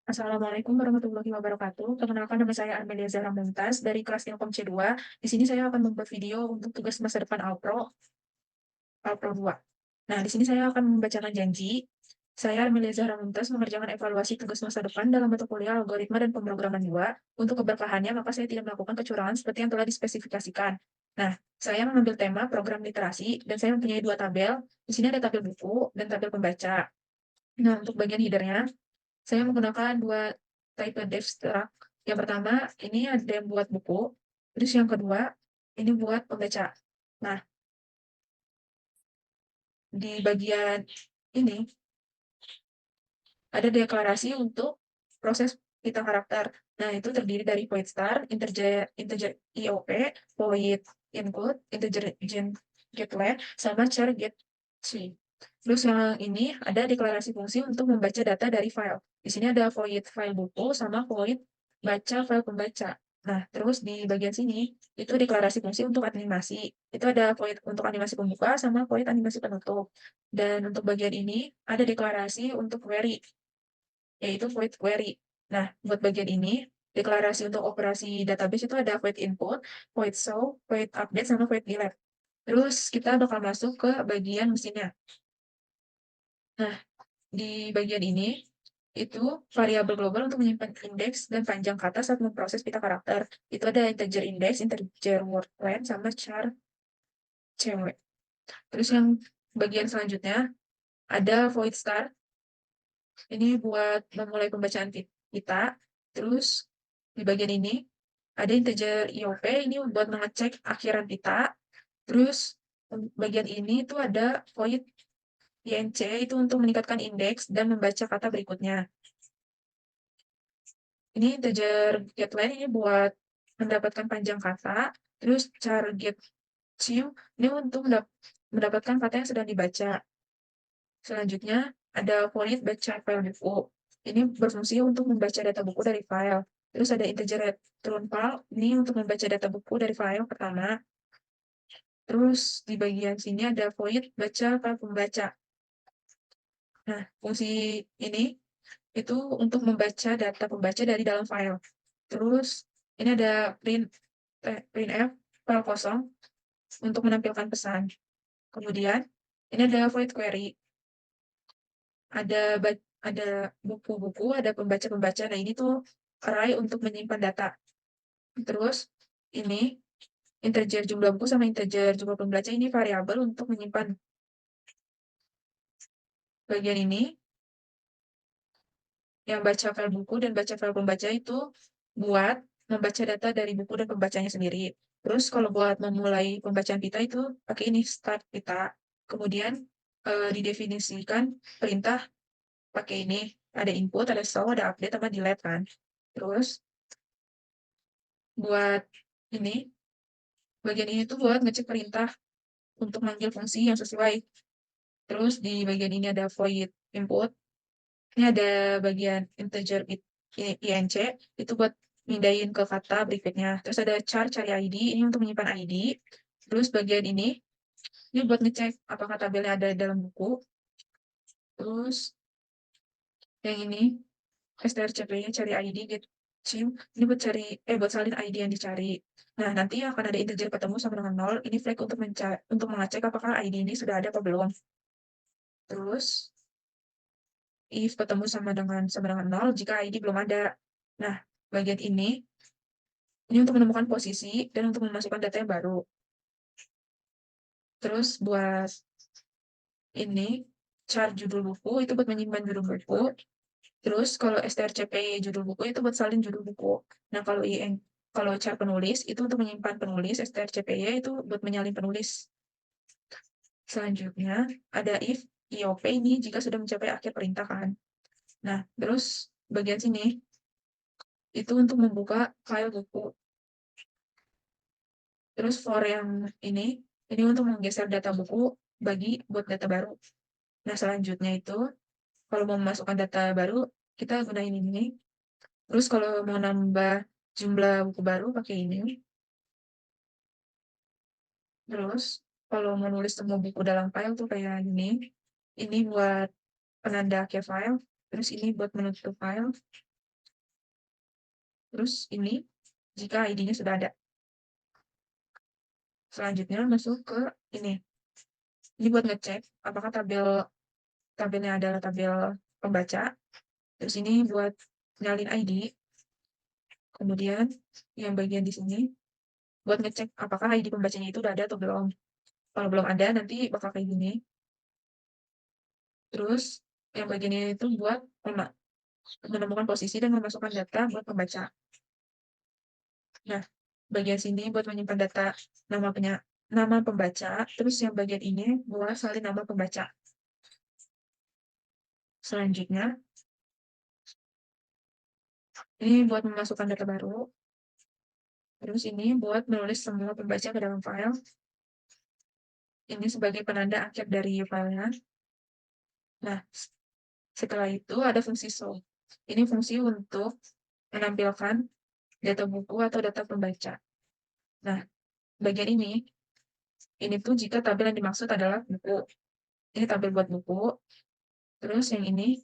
Assalamualaikum warahmatullahi wabarakatuh. Perkenalkan nama saya Amelia Zahra Mumtaz dari kelas Ilkom C2. Di sini saya akan membuat video untuk tugas masa depan Alpro 2. Nah, di sini saya akan membacakan janji. Saya Amelia Zahra Mumtaz mengerjakan evaluasi tugas masa depan dalam mata kuliah algoritma dan pemrograman 2. Untuk keberkahannya, maka saya tidak melakukan kecurangan seperti yang telah dispesifikasikan. Nah, saya mengambil tema program literasi dan saya mempunyai dua tabel. Di sini ada tabel buku dan tabel pembaca. Nah, untuk bagian headernya, saya menggunakan dua type devstruct. Yang pertama, ini ada yang buat buku. Terus yang kedua, ini buat pembaca. Nah, di bagian ini ada deklarasi untuk proses pita karakter. Nah, itu terdiri dari void start, integer IOP, void include, integer getLength, sama char getString. Terus yang ini ada deklarasi fungsi untuk membaca data dari file. Di sini ada void file buku sama void baca file pembaca. Nah, terus di bagian sini itu deklarasi fungsi untuk animasi. Itu ada void untuk animasi pembuka sama void animasi penutup. Dan untuk bagian ini ada deklarasi untuk query, yaitu void query. Nah, buat bagian ini, deklarasi untuk operasi database itu ada void input, void show, void update, sama void delete. Terus kita bakal masuk ke bagian mesinnya. Nah, di bagian ini, itu variabel global untuk menyimpan indeks dan panjang kata saat memproses pita karakter. Itu ada integer index, integer word length, sama char cewek. Terus yang bagian selanjutnya, ada void start. Ini buat memulai pembacaan kita. Terus di bagian ini ada integer IOP, ini buat mengecek akhiran kita. Terus bagian ini itu ada void INC, itu untuk meningkatkan indeks dan membaca kata berikutnya. Ini integer getLength ini buat mendapatkan panjang kata. Terus char getChim ini untuk mendapatkan kata yang sedang dibaca. Selanjutnya, ada void baca file buku. Ini berfungsi untuk membaca data buku dari file. Terus ada integer return file, ini untuk membaca data buku dari file pertama. Terus di bagian sini ada void baca file pembaca. Nah, fungsi ini itu untuk membaca data pembaca dari dalam file. Terus ini ada printf file kosong untuk menampilkan pesan. Kemudian ini ada void query. Ada buku-buku, ada pembaca-pembaca. Nah, ini tuh array untuk menyimpan data. Terus ini integer jumlah buku sama integer jumlah pembaca, ini variabel untuk menyimpan. Bagian ini yang baca file buku dan baca file pembaca itu buat membaca data dari buku dan pembacanya sendiri. Terus kalau buat memulai pembacaan pita itu pakai ini start pita. Kemudian didefinisikan perintah pakai ini, ada input, ada show, ada update, sama delete kan. Terus buat ini, bagian ini tuh buat ngecek perintah untuk manggil fungsi yang sesuai. Terus di bagian ini ada void input. Ini ada bagian integer inc, itu buat mindahin ke kata berikutnya. Terus ada char cari ID, ini untuk menyimpan ID. Terus bagian ini buat ngecek apakah tabelnya ada dalam buku. Terus yang ini, strcp-nya cari ID, get sim, ini buat salin ID yang dicari. Nah, nanti akan ada integer ketemu sama dengan 0, ini flag untuk mengecek apakah ID ini sudah ada atau belum. Terus if ketemu sama dengan 0 jika ID belum ada. Nah, bagian ini untuk menemukan posisi dan untuk memasukkan data yang baru. Terus buat ini char judul buku itu buat menyimpan judul buku. Terus kalau strcp judul buku itu buat salin judul buku. Nah, kalau char penulis itu untuk menyimpan penulis, strcpy itu buat menyalin penulis. Selanjutnya ada if IOP ini jika sudah mencapai akhir perintah kan. Nah, terus bagian sini itu untuk membuka file buku. Terus for yang ini untuk menggeser data buku buat data baru. Nah, selanjutnya itu kalau mau memasukkan data baru, kita gunain ini. Terus kalau mau nambah jumlah buku baru, pakai ini. Terus kalau mau nulis semua buku dalam file tuh kayak gini. Ini buat penanda akhir file. Terus ini buat menutup file. Terus ini jika ID-nya sudah ada. Selanjutnya masuk ke ini. Ini buat ngecek apakah tabelnya adalah tabel pembaca. Terus ini buat nyalin ID. Kemudian yang bagian di sini buat ngecek apakah ID pembacanya itu udah ada atau belum. Kalau belum ada nanti bakal kayak gini. Terus yang bagian ini itu buat menemukan posisi dan memasukkan data buat pembaca. Nah, bagian sini buat menyimpan data nama pembaca, terus yang bagian ini buat salin nama pembaca. Selanjutnya, ini buat memasukkan data baru. Terus ini buat menulis semua pembaca ke dalam file. Ini sebagai penanda akhir dari filenya. Nah, setelah itu ada fungsi show. Ini fungsi untuk menampilkan data buku atau data pembaca. Nah, bagian ini tuh jika tabel yang dimaksud adalah buku. Ini tabel buat buku. Terus yang ini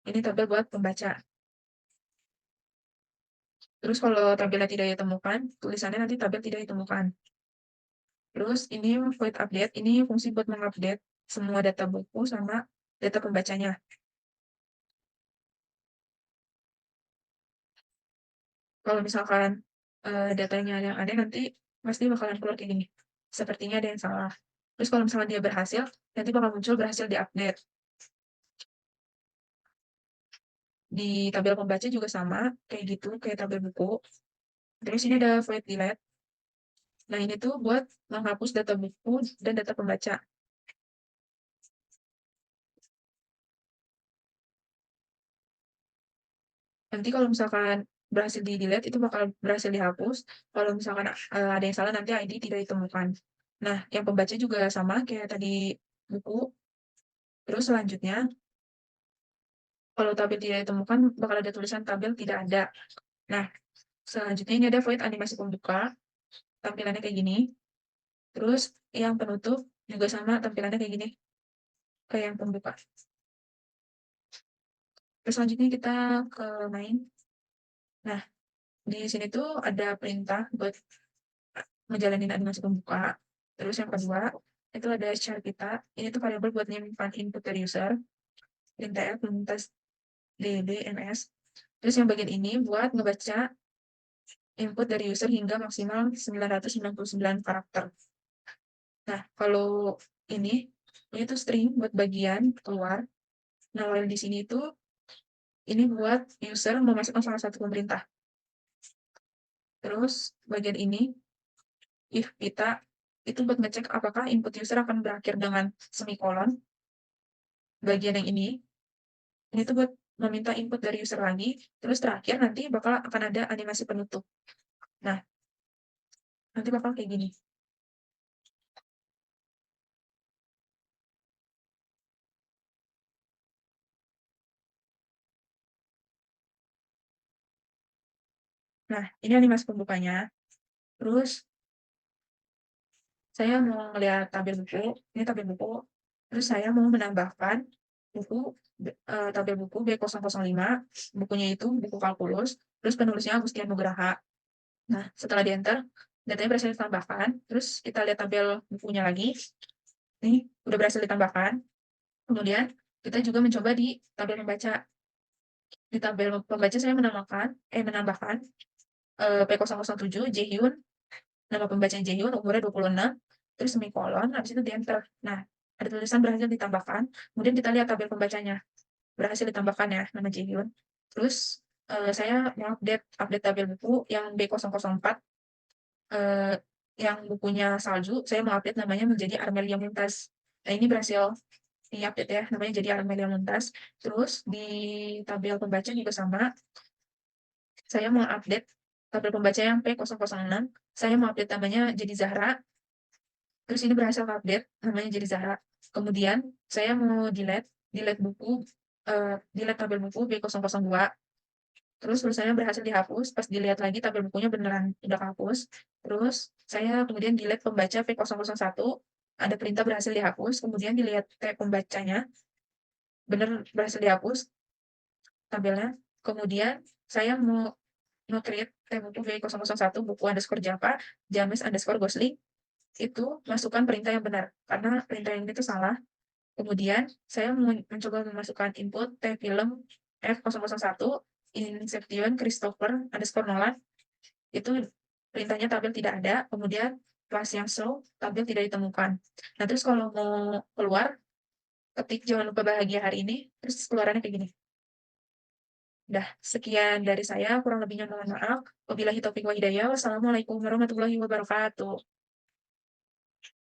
tabel buat pembaca. Terus kalau tabelnya tidak ditemukan, tulisannya nanti tabel tidak ditemukan. Terus ini void update, ini fungsi buat mengupdate semua data buku sama data pembacanya. Kalau misalkan datanya yang ada nanti pasti bakalan keluar kayak gini. Sepertinya ada yang salah. Terus kalau misalkan dia berhasil, nanti bakal muncul berhasil diupdate. Di tabel pembaca juga sama, kayak gitu, kayak tabel buku. Terus ini ada void delete. Nah, ini tuh buat menghapus data buku dan data pembaca. Nanti kalau misalkan berhasil di-delete, itu bakal berhasil dihapus. Kalau misalkan ada yang salah, nanti ID tidak ditemukan. Nah, yang pembaca juga sama, kayak tadi buku. Terus selanjutnya, kalau tabel tidak ditemukan, bakal ada tulisan tabel tidak ada. Nah, selanjutnya ini ada void animasi pembuka. Tampilannya kayak gini. Terus yang penutup juga sama, tampilannya kayak gini. Kayak yang pembuka. Terus selanjutnya kita ke main. Nah, di sini tuh ada perintah buat ngejalanin animasi pembuka. Terus yang kedua, itu ada share kita. Ini tuh variabel buat nyimpan input dari user. Printf, lintas dd, ms. Terus yang bagian ini buat ngebaca input dari user hingga maksimal 999 karakter. Nah, kalau ini tuh string buat bagian keluar. Nah, while di sini tuh ini buat user memasukkan salah satu pemerintah. Terus bagian ini, if kita itu buat ngecek apakah input user akan berakhir dengan semikolon. Bagian yang ini tuh buat meminta input dari user lagi. Terus terakhir nanti bakal akan ada animasi penutup. Nah, nanti bakal kayak gini. Nah, ini animasi pembukanya. Terus saya mau ngelihat tabel buku, ini tabel buku. Terus saya mau menambahkan buku tabel buku B005, bukunya itu buku kalkulus, terus penulisnya Agustian Nugraha. Nah, setelah di-enter, datanya berhasil ditambahkan, terus kita lihat tabel bukunya lagi. Ini udah berhasil ditambahkan. Kemudian kita juga mencoba di tabel membaca. Di tabel pembaca saya menambahkan P007 Jaehyun, nama pembaca Jaehyun, umurnya 26, terus semikolon, habis itu di enter. Nah, ada tulisan berhasil ditambahkan, kemudian kita lihat tabel pembacanya. Berhasil ditambahkan ya, nama Jaehyun. Terus saya mau update tabel buku yang B004, yang bukunya salju, saya mau update namanya menjadi Armelia Muntas. Nah, ini berhasil di-update ya, namanya jadi Armelia Muntas. Terus di tabel pembaca juga sama, saya mau update tabel pembaca yang P006, saya mau update namanya jadi Zahra. Terus ini berhasil update namanya jadi Zahra. Kemudian saya mau delete buku, delete tabel buku B002. Terus tulisannya berhasil dihapus, pas dilihat lagi tabel bukunya beneran udah kehapus. Terus saya kemudian delete pembaca P001, ada perintah berhasil dihapus, kemudian dilihat pembacanya, bener berhasil dihapus tabelnya. Kemudian saya mau nge-create buku V001 buku underscore Java, James_Gosling, itu masukkan perintah yang benar, karena perintah yang itu salah. Kemudian saya mencoba memasukkan input film F001 Inception Christopher underscore Nolan, itu perintahnya tabel tidak ada, kemudian kelas yang show tabel tidak ditemukan. Nah, terus kalau mau keluar, ketik jangan lupa bahagia hari ini, terus keluarannya kayak gini. Udah, sekian dari saya, kurang lebihnya mohon maaf. Wabillahi taufiq wa hidayah. Wassalamualaikum warahmatullahi wabarakatuh.